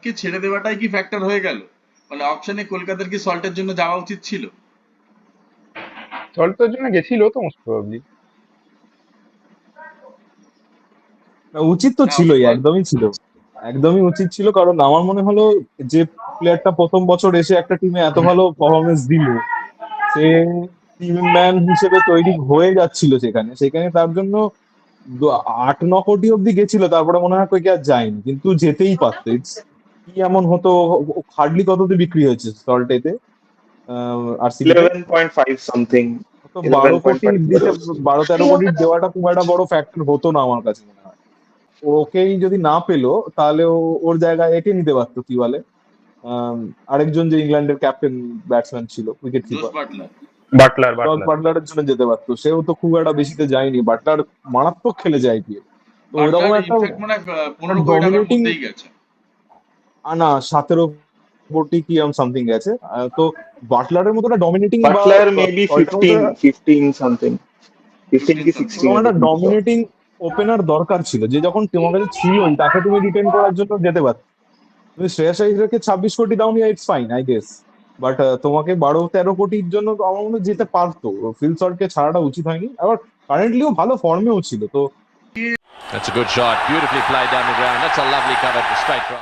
কে ছেড়ে দেওয়াটাই কি ফ্যাক্টর হয়ে গেল? মানে অকশনে কলকাতার কি সল্টের জন্য যাওয়া উচিত ছিল? সল্টের জন্য গেছিল তো মোস্ট প্রবাবলি। না, উচিত তো না ছিলই, অফকোর্স। একদমই ছিল, একদমই উচিত ছিল। কারণ আমার মনে হলো যে প্লেয়ারটা প্রথম বছর এসে একটা টিমে এত ভালো পারফরমেন্স দিল, সে টিম ম্যান হিসেবে তৈরি হয়ে যাচ্ছিল সেখানে, সেখানে তার জন্য 8-9 কোটি অব্দি গেছিল, তারপরে মনে হয় কই কি আর যায়নি, কিন্তু যেতেই পারতো। কি এমন হতো, হার্ডলি কত দিয়ে বিক্রি হয়েছে সল্টেতে আরসিবি তে? 11.5 সামথিং। তো 12 কোটি 11.5 দিতে, 12-13 কোটির দেওয়াটা খুব একটা বড় ফ্যাক্টর হতো না আমার কাছে মনে হয়। ওকেই যদি না পেলো, তাহলে ওর জায়গায় একে নিতে পারতো, কি বলে আম, আরেকজন যে ইংল্যান্ডের ক্যাপ্টেন ব্যাটসম্যান ছিল, wicket Jos keeper, Buttler. Buttler Jos Buttler বাটলারের জন্য যেতে পারতো। সেও তো খুব একটা বেশিতে যায়নি, বাটলার মারাত্মক খেলেছে আইপিএল। তো ওইরকম বাটলার একটা ইনফ্যাক্ট মনে হয় 15 কোটি টাকার ডমিনেটিং, মধ্যেই গেছে। না 17 কোটি কি এমন সামথিং গেছে। তো বাটলারের মতো একটা ডমিনেটিং বা বাটলার মেবি সল্টের মতো 15 সামথিং, 15 15 কি সামথিং। 16 এরকম একটা এরকম কিছু হবে। ডমিনেটিং ওপেনার দরকার ছিল, যে যখন তোমার কাছে ছিলই তাকে তুমি রিটেন করার জন্য যেতে পারতো। তুমি শ্রেয়াস আইয়ারকে 26 কোটি দাও, it's fine I guess, but তোমাকে 12-13 কোটির জন্য তো আমার মনে হয় যেতে পারতো। ফিল সল্টকে ছাড়াটা উচিত হয়নি। আবার কারেন্টলিও ভালো ফর্মেও ছিল তো। That's a good shot. Beautifully played down the ground. That's a lovely cover, straight drive.